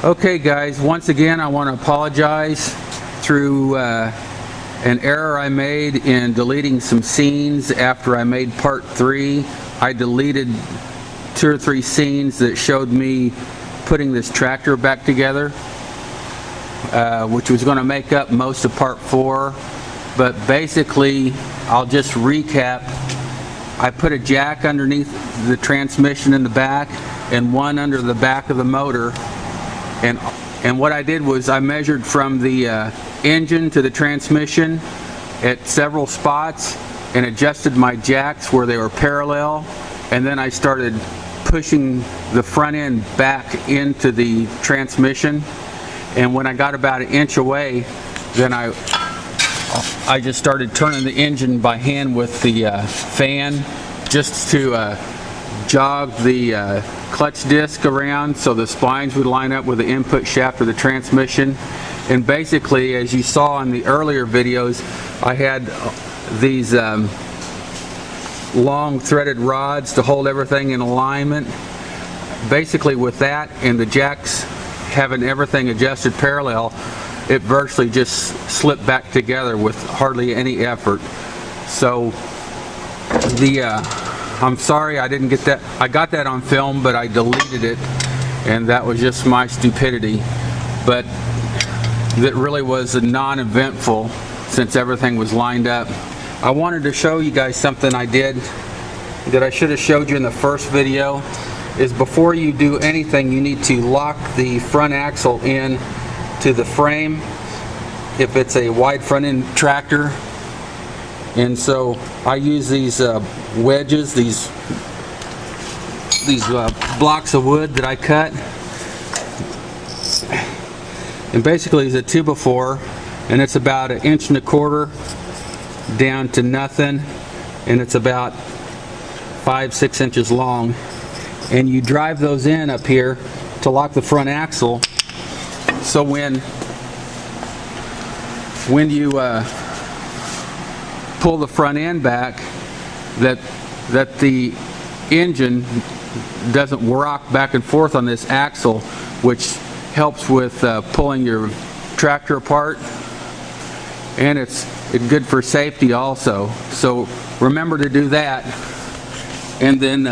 Okay guys, once again I want to apologize through an error I made in deleting some scenes after I made part 3. I deleted 2 or 3 scenes that showed me putting this tractor back together, which was going to make up most of part 4. But basically, I'll just recap. I put a jack underneath the transmission in the back and one under the back of the motor. And what I did was I measured from the engine to the transmission at several spots and adjusted my jacks where they were parallel, and then I started pushing the front end back into the transmission, and when I got about an inch away, then I just started turning the engine by hand with the fan just to jog the clutch disc around so the splines would line up with the input shaft of the transmission. And basically, as you saw in the earlier videos, I had these long threaded rods to hold everything in alignment. Basically, with that and the jacks having everything adjusted parallel, it virtually just slipped back together with hardly any effort. So I'm sorry I didn't get that. I got that on film, but I deleted it, and that was just my stupidity. But that really was a non-eventful, since everything was lined up. I wanted to show you guys something I did that I should have showed you in the first video. Is before you do anything, you need to lock the front axle in to the frame if it's a wide front end tractor. And so I use these wedges, these blocks of wood that I cut, and basically it's a 2x4, and it's about 1.25 inches down to nothing, and it's about 5-6 inches long, and you drive those in up here to lock the front axle, so when you pull the front end back, that the engine doesn't rock back and forth on this axle, which helps with pulling your tractor apart, and it's good for safety also. So remember to do that, and then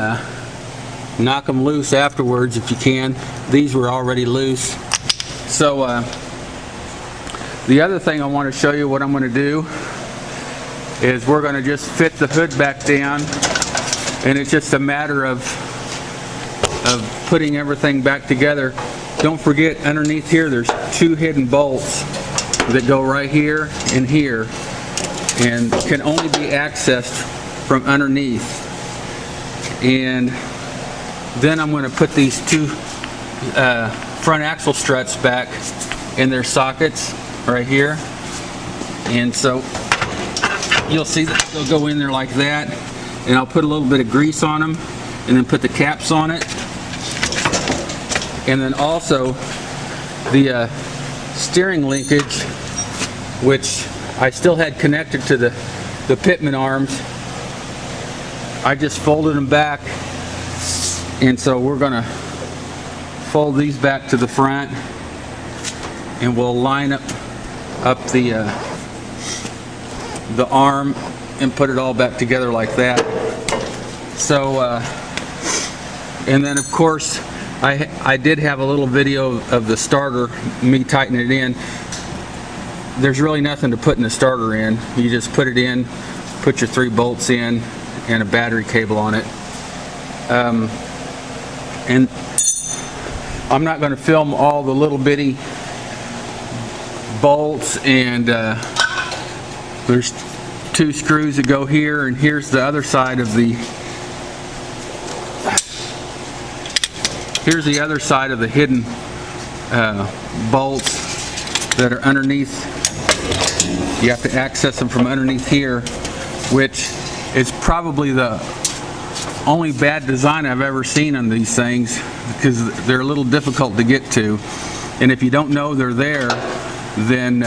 knock them loose afterwards if you can. These were already loose. So the other thing I want to show you what I'm going to do is we're going to just fit the hood back down, and it's just a matter of putting everything back together. Don't forget, underneath here there's 2 hidden bolts that go right here and here, and can only be accessed from underneath. And then I'm going to put these 2 front axle struts back in their sockets right here, and so you'll see that they'll go in there like that, and I'll put a little bit of grease on them and then put the caps on it. And then also the steering linkage, which I still had connected to the pitman arms, I just folded them back, and so we're gonna fold these back to the front, and we'll line up the arm and put it all back together like that. So and then of course I did have a little video of the starter, me tightening it in. There's really nothing to put in the starter in. You just put it in, put your 3 bolts in, and a battery cable on it. And I'm not going to film all the little bitty bolts, and there's 2 screws that go here, and here's the other side of the hidden bolts that are underneath. You have to access them from underneath here, which is probably the only bad design I've ever seen on these things, because they're a little difficult to get to, and if you don't know they're there, then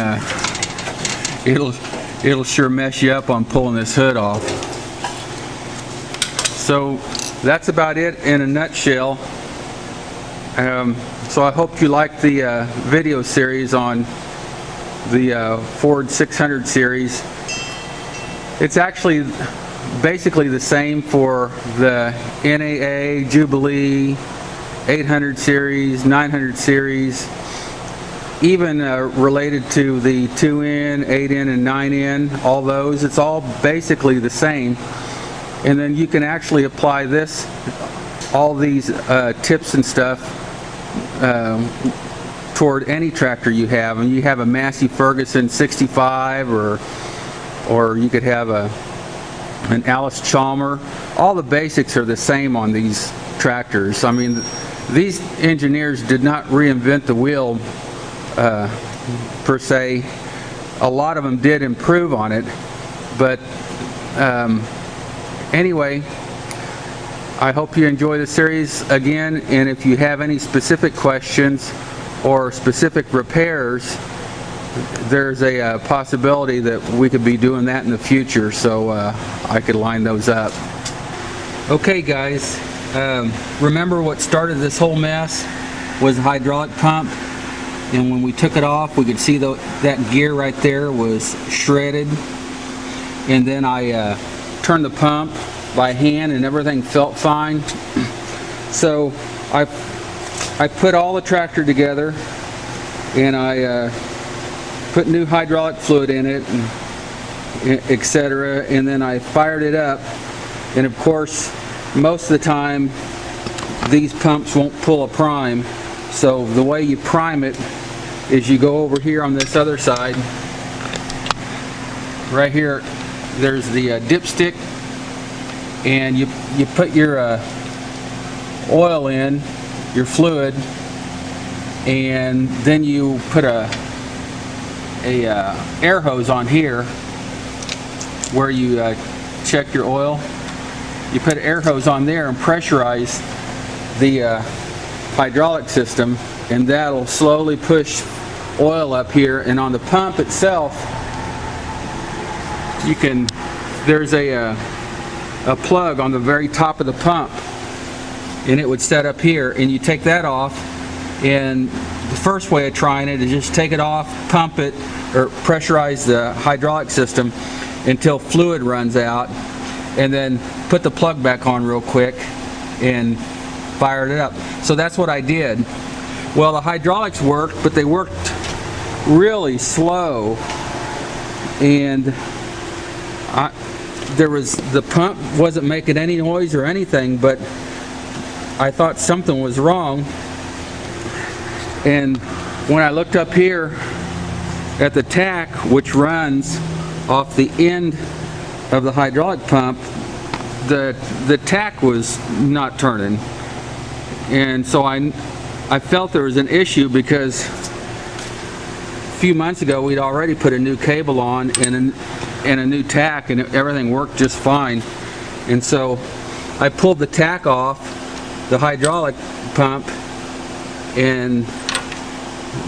it'll sure mess you up on pulling this hood off. So that's about it in a nutshell. So I hope you like the video series on the Ford 600 series. It's actually basically the same for the NAA, Jubilee, 800 series, 900 series, even related to the 2N, 8N, and 9N, all those. It's all basically the same. And then you can actually apply this, all these tips and stuff toward any tractor you have. And you have a Massey Ferguson 65, or you could have an Alice Chalmer. All the basics are the same on these tractors. I mean, these engineers did not reinvent the wheel per se. A lot of them did improve on it, but anyway, I hope you enjoy the series again, and if you have any specific questions or specific repairs, there's a possibility that we could be doing that in the future, so I could line those up. Okay guys, remember what started this whole mess was the hydraulic pump, and when we took it off we could see that gear right there was shredded, and then I turned the pump by hand and everything felt fine. So I put all the tractor together and I put new hydraulic fluid in it, and etc., and then I fired it up, and of course most of the time these pumps won't pull a prime, so the way you prime it is you go over here on this other side. Right here there's the dipstick, and you put your oil in, your fluid, and then you put a air hose on here where you check your oil. You put an air hose on there and pressurize the hydraulic system, and that'll slowly push oil up here. And on the pump itself, there's a plug on the very top of the pump, and it would set up here, and you take that off, and the first way of trying it is just take it off, pump it, or pressurize the hydraulic system until fluid runs out, and then put the plug back on real quick and fired it up. So that's what I did. Well, the hydraulics worked, but they worked really slow, and the pump wasn't making any noise or anything, but I thought something was wrong. And when I looked up here at the tack, which runs off the end of the hydraulic pump, the tack was not turning, and so I felt there was an issue, because a few months ago we'd already put a new cable on and a new tack, and everything worked just fine. And so I pulled the tack off the hydraulic pump, and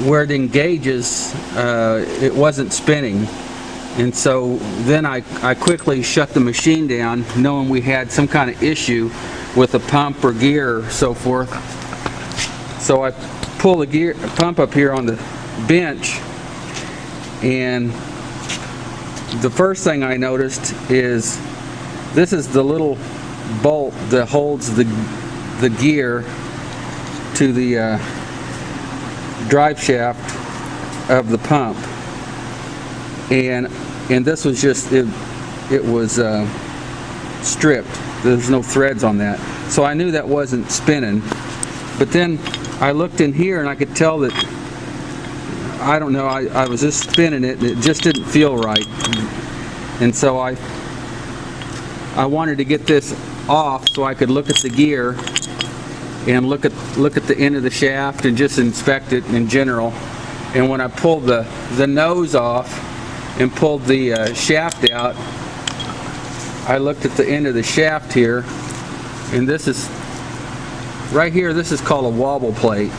where it engages, it wasn't spinning. And so then I quickly shut the machine down, knowing we had some kind of issue with the pump or gear or so forth. So I pull the pump up here on the bench, and the first thing I noticed is this is the little bolt that holds the gear to the drive shaft of the pump, and this was just it was stripped. There's no threads on that, so I knew that wasn't spinning. But then I looked in here and I could tell that, I don't know, I was just spinning it and it just didn't feel right. And so I wanted to get this off so I could look at the gear and look at the end of the shaft and just inspect it in general. And when I pulled the nose off and pulled the shaft out, I looked at the end of the shaft here, and this is right here, this is called a wobble plate,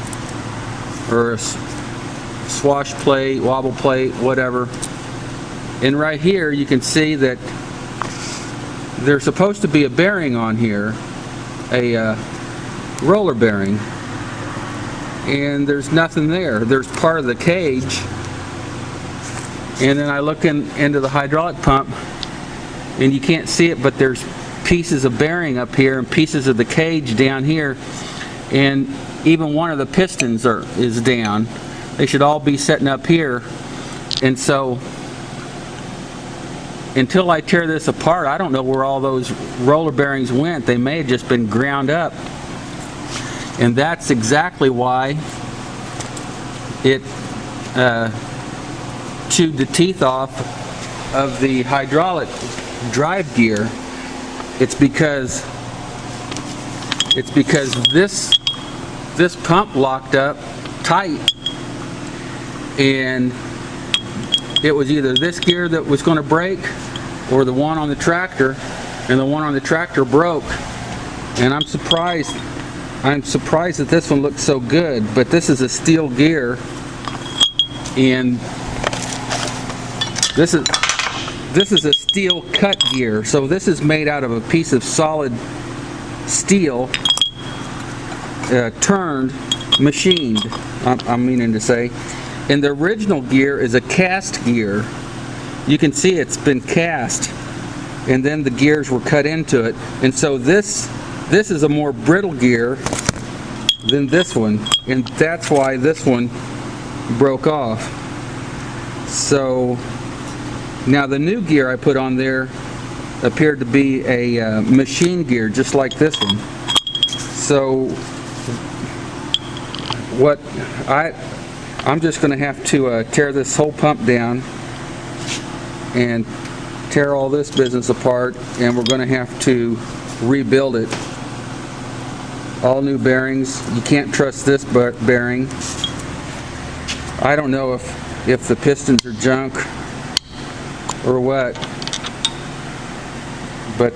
or a swash plate, wobble plate, whatever. And right here you can see that there's supposed to be a bearing on here, a roller bearing, and there's nothing there. There's part of the cage, and then I look into the hydraulic pump, and you can't see it, but there's pieces of bearing up here and pieces of the cage down here, and even one of the pistons is down. They should all be sitting up here, and so until I tear this apart, I don't know where all those roller bearings went. They may have just been ground up, and that's exactly why it chewed the teeth off of the hydraulic drive gear. It's because this pump locked up tight, and it was either this gear that was going to break or the one on the tractor, and the one on the tractor broke. And I'm surprised that this one looks so good, but this is a steel gear, and this is a steel cut gear. So this is made out of a piece of solid steel, turned, machined, I'm meaning to say. And the original gear is a cast gear. You can see it's been cast, and then the gears were cut into it. And so this is a more brittle gear than this one, and that's why this one broke off. So now the new gear I put on there appeared to be a machine gear, just like this one. So I'm just going to have to tear this whole pump down and tear all this business apart, and we're going to have to rebuild it. All new bearings. You can't trust this bearing. I don't know if the pistons are junk or what, but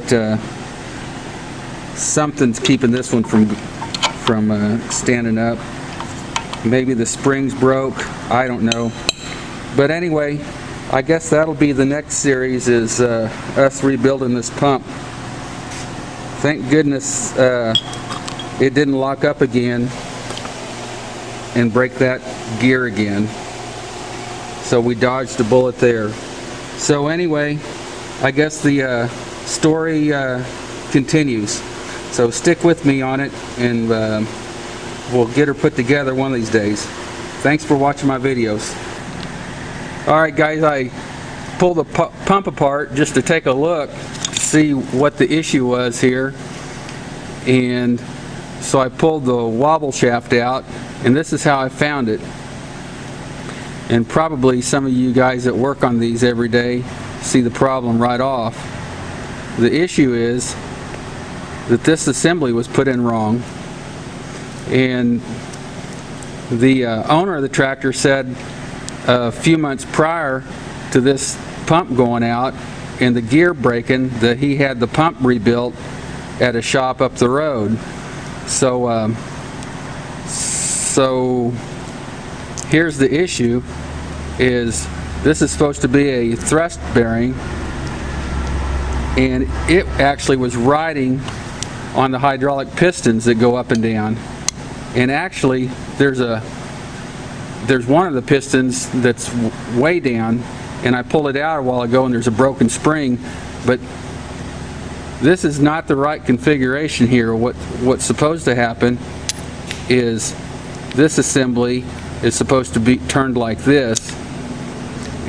something's keeping this one from standing up. Maybe the springs broke, I don't know. But anyway, I guess that'll be the next series, is us rebuilding this pump. Thank goodness it didn't lock up again and break that gear again. So we dodged a bullet there. So anyway, I guess the story continues. So stick with me on it, and we'll get her put together one of these days. Thanks for watching my videos. Alright guys, I pulled the pump apart just to take a look to see what the issue was here. And so I pulled the wobble shaft out, and this is how I found it. And probably some of you guys that work on these every day see the problem right off. The issue is that this assembly was put in wrong, and the owner of the tractor said a few months prior to this pump going out and the gear breaking that he had the pump rebuilt at a shop up the road. So here's the issue, is this is supposed to be a thrust bearing, and it actually was riding on the hydraulic pistons that go up and down. And actually there's one of the pistons that's way down, and I pulled it out a while ago, and there's a broken spring. But this is not the right configuration here. What's supposed to happen is this assembly is supposed to be turned like this,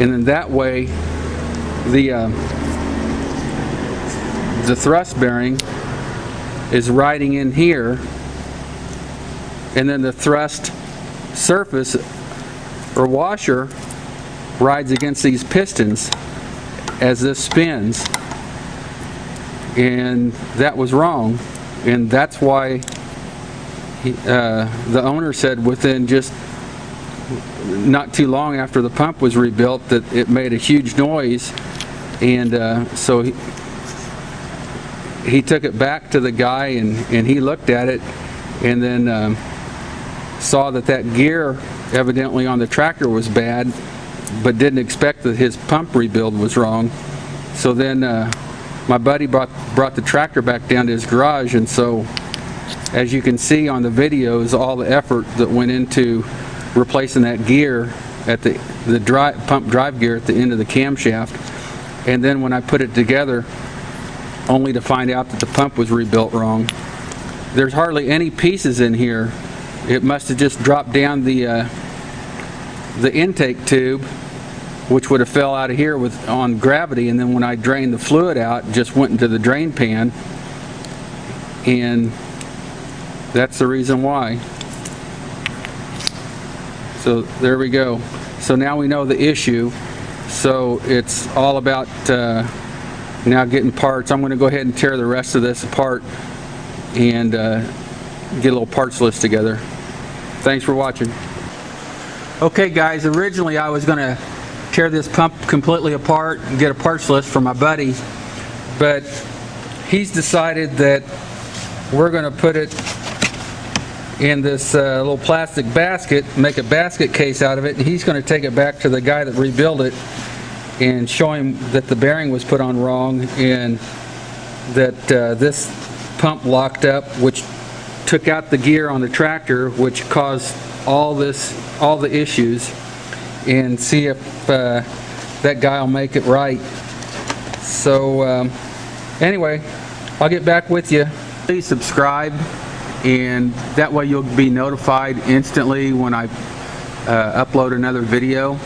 and then that way the thrust bearing is riding in here, and then the thrust surface or washer rides against these pistons as this spins. And that was wrong, and that's why the owner said within just not too long after the pump was rebuilt that it made a huge noise. And so he took it back to the guy, and he looked at it, and then saw that gear evidently on the tractor was bad, but didn't expect that his pump rebuild was wrong. So then my buddy brought the tractor back down to his garage, and so as you can see on the videos, all the effort that went into replacing that gear at the pump drive gear at the end of the camshaft. And then when I put it together, only to find out that the pump was rebuilt wrong. There's hardly any pieces in here. It must have just dropped down the intake tube, which would have fell out of here on gravity, and then when I drained the fluid out, it just went into the drain pan, and that's the reason why. So there we go. So now we know the issue. So it's all about now getting parts. I'm going to go ahead and tear the rest of this apart and get a little parts list together. Thanks for watching. Okay guys, originally I was going to tear this pump completely apart and get a parts list for my buddy, but he's decided that we're going to put it in this little plastic basket, make a basket case out of it, and he's going to take it back to the guy that rebuilt it and show him that the bearing was put on wrong and that this pump locked up, which took out the gear on the tractor, which caused all the issues, and see if that guy will make it right. So anyway, I'll get back with you. Please subscribe, and that way you'll be notified instantly when I upload another video.